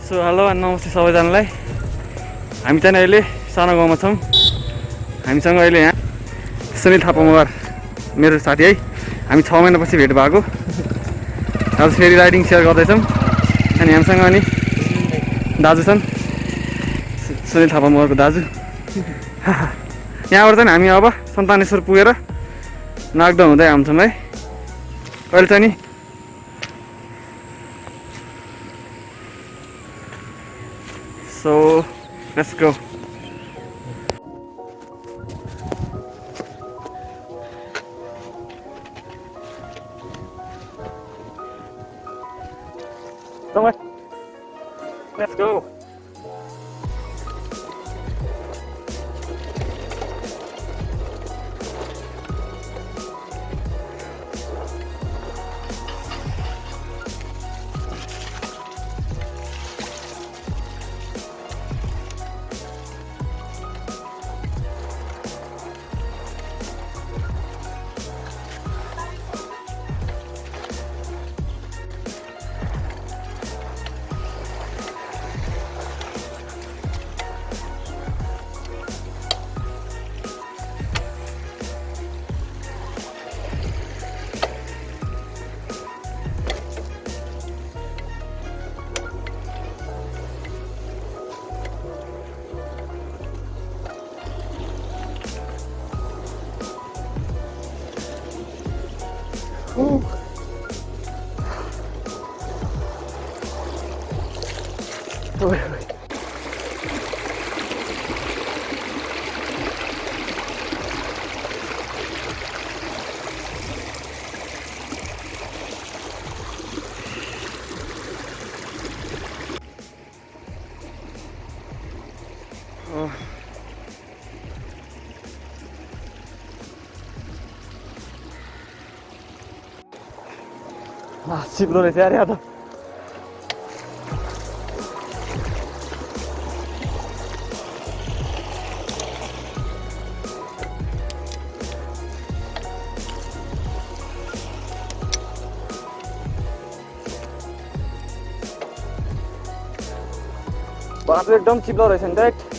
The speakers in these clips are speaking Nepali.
सो हेलो अनि नमस्ते सबैजनालाई। हामी चाहिँ अहिले सानो गाउँमा छौँ। हामीसँग अहिले यहाँ सुनिल थापा मगर मेरो साथी है। हामी 6 महिनापछि भेट भएको। आज फेरि राइडिङ सेयर गर्दैछौँ। अनि हामीसँग अनि दाजु छन्, सुनिल थापा मगरको दाजु। यहाँबाट चाहिँ हामी अब सन्तानेश्वर पुगेर नागडा हुँदै आउँछौँ है। कहिले चाहिँ नि So let's go. Come on. Let's go. सिक्लो रहेछ यार यहाँ त। बाटो एकदम चिप्लो रहेछ नि त।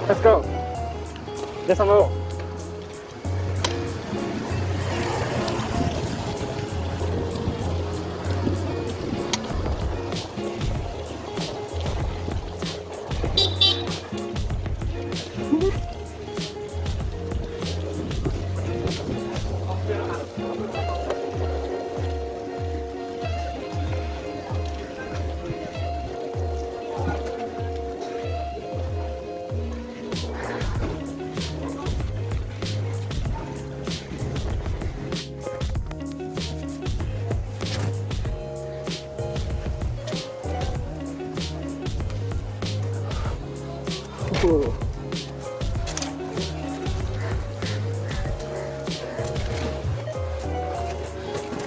Let's go. Get some more.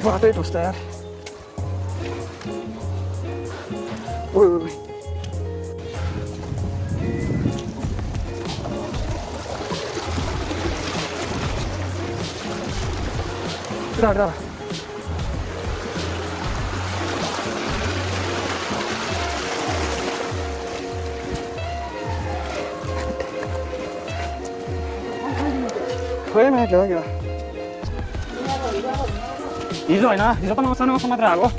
बाटै ठुस्ता यार। ओइ खोइ म्याच हो क्या हिजो होइन हिजो त नौसँग मात्र आएको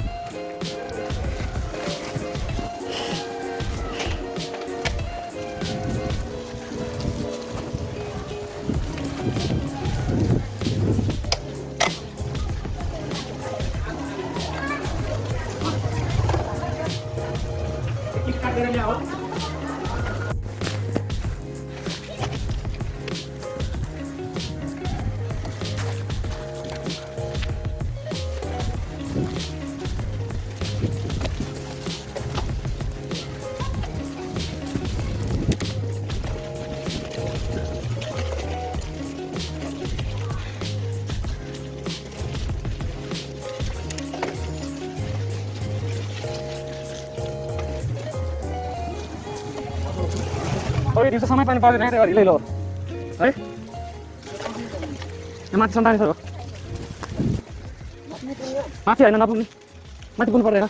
अरे दिउँसो समय पानी पर्दैन त्यही गरी लो है यहाँ माथि सन्तानी छ माथि होइन नपुग्ने माथि पुग्नु पर्दैन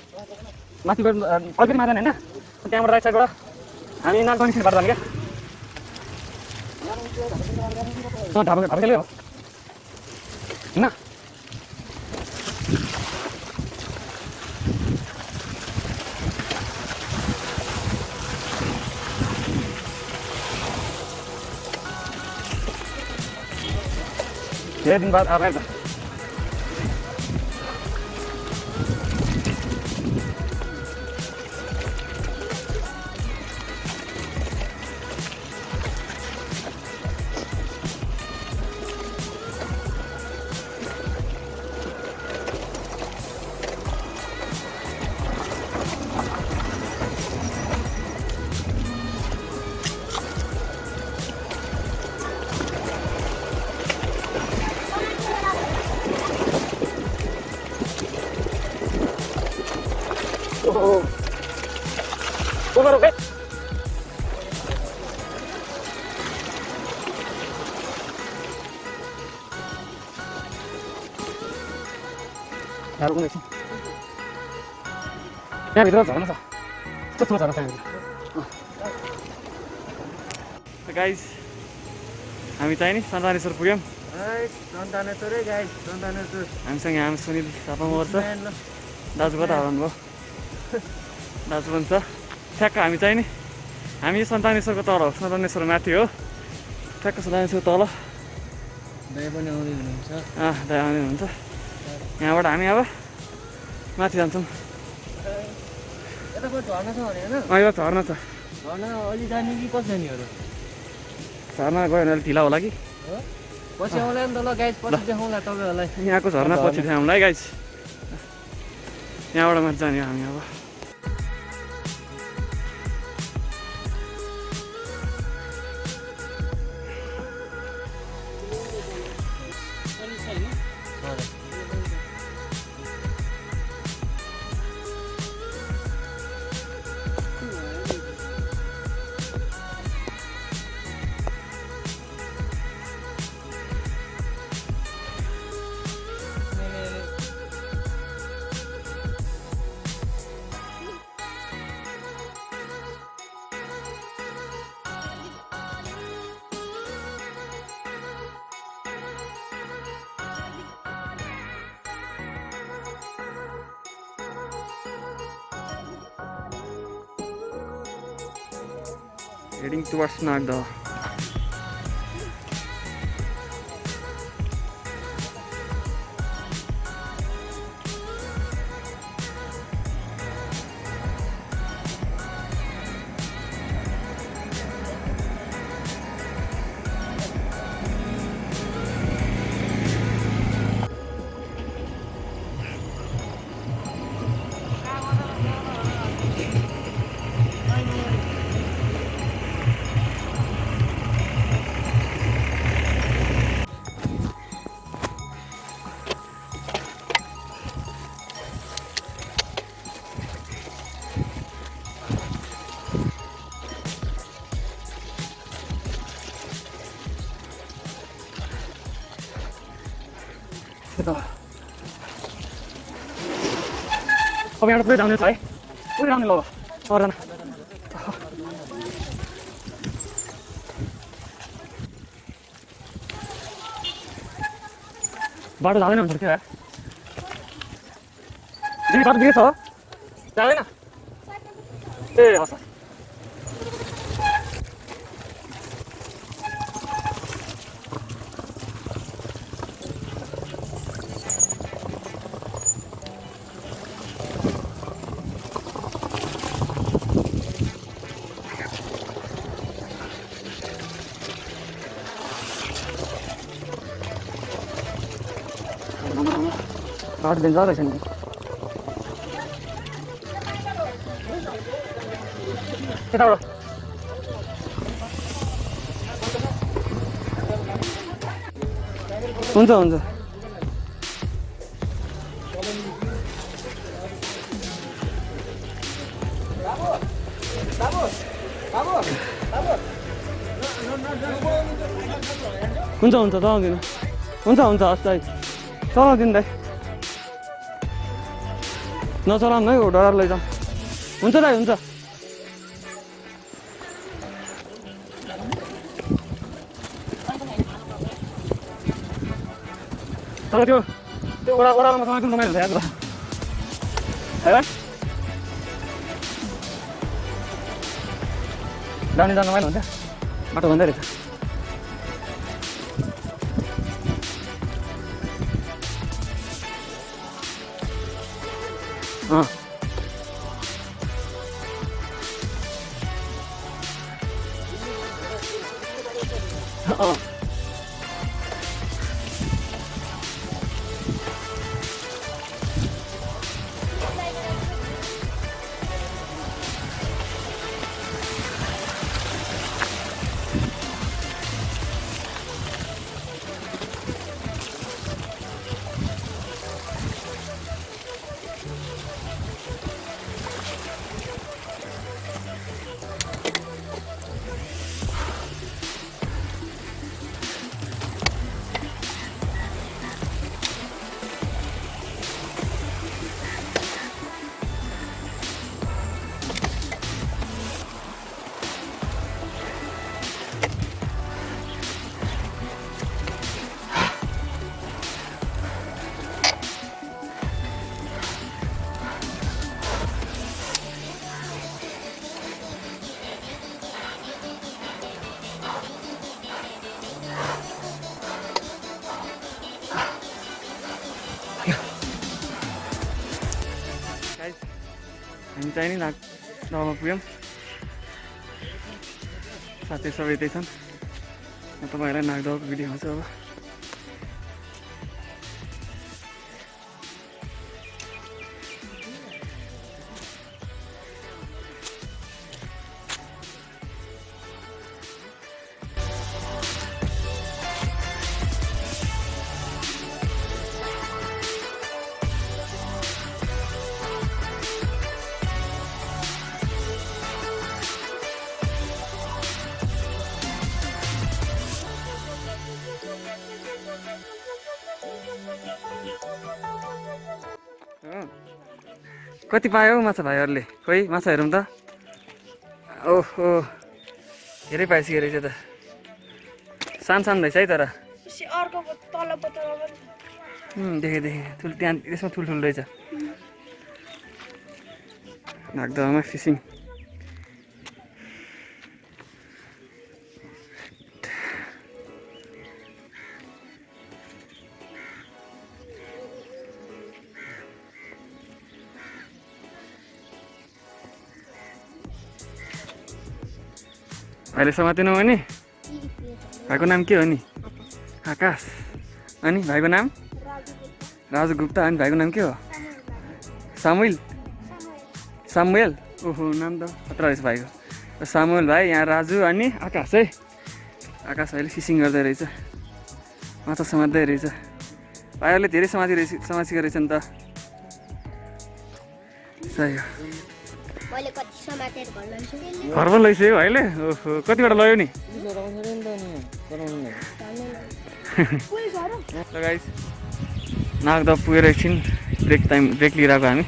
माथि अलिकति माथि होइन त्यहाँबाट राइट साइडबाट हामी नाल कनेक्सन बाटो जाने क्या ढाबा ढाबा हो होइन धेरै दिन बाद आएर त Over, okay? यहाँ भित्र झर्न छ कस्तो झर्न छ गाइस हामी चाहिँ नि सन्तानेश्वर पुग्यौँ सन्तानेश्वरै गाइस सन्तानेश्वर हामीसँग यहाँ सुनिल थापा मगर छ दाजु कता हाल्नुभयो दाजु पनि छ ठ्याक्क हामी चाहिँ नि हामी सन्तानेश्वरको तल हो सन्तानेश्वर माथि हो ठ्याक्क सन्तानेश्वर तल दाइ पनि आउँदै हुनुहुन्छ दाइ आउँदै हुनुहुन्छ यहाँबाट हामी अब माथि जान्छौँ यता झर्ना छ भने होइन अहिले झर्ना छ झर्ना अलि जाने कि पछि जाने हो झर्ना गयो भने अलिक ढिला होला कि पछि आउँला नि त ल गाइस पछि देखाउँला तपाईँहरूलाई यहाँको झर्ना पछि देखाउँला है गाइस यहाँबाट माथि जाने हामी अब heading towards Nagda. अब यहाँ पुरै जाने छ है पुरै जाने ल अरजना बाटो जाँदैन भन्छ क्या तिमी बाटो दिएछ जाँदैन ए हस् बाटो दिन जाँदैछ नि यताबाट हुन्छ हुन्छ हुन्छ हुन्छ चलाउँदिनु हुन्छ हुन्छ हस् दाइ चलाउँदिनु दाइ नचलाउनु है डर लैजाउँ हुन्छ दाइ हुन्छ तर त्यो ओह्रालोमा समात्नु रमाइलो हुन्छ याद है जाने जानु रमाइलो हुन्छ बाटो भन्दै रहेछ हामी चाहिँ नि नागदहमा पुग्यौँ साथै सबै त्यही छन् म तपाईँहरूलाई नागदहको भिडियो हाल्छु अब कति पायो हौ माछा भाइहरूले खोइ माछा हेरौँ त ओहो धेरै पाएछ के रहेछ त सानो सानो रहेछ है तर देखेँ त्यहाँ त्यसमा ठुल्ठुलो रहेछ नागदहमा फिसिङ भाइले समातेनौ भने भाइको नाम के हो नि आकाश अनि भाइको नाम राजु गुप्ता अनि भाइको नाम के हो सामुएल ओहो नाम त खतरा रहेछ भाइको सामुएल भाइ यहाँ राजु अनि आकाश है आकाश भाइले फिसिङ गर्दै रहेछ माछा समात्दै रहेछ भाइहरूले धेरै समातेको रहेछ नि त सही हो घर पनि लैसक्यो भाइले ओहो कतिवटा लयो नि गाइस नागदह पुगेर एकछिन ब्रेक लिइरहेको हामी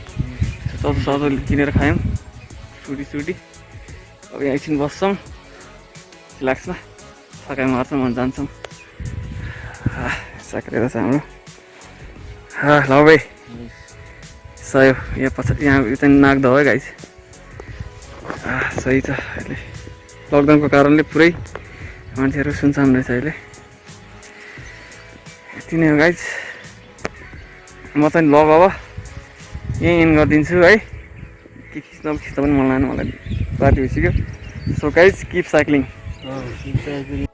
सधो किनेर खायौँ सुटी अब यहाँ एकछिन बस्छौँ रिल्याक्समा थकाइ मार्छौँ अनि जान्छौँ सकेर छ हाम्रो ल भाइ सही हो यहाँ पछाडि यहाँ यो चाहिँ नाग्दो है गाइज सही छ अहिले लकडाउनको कारणले पुरै मान्छेहरू सुनसान रहेछ अहिले यति नै हो गाइज म चाहिँ लग अब यहीँ एन्ड गरिदिन्छु है के खिच्दा पनि मन लाग्नु मलाई बाटो भइसक्यो सो गाइज किप साइक्लिङ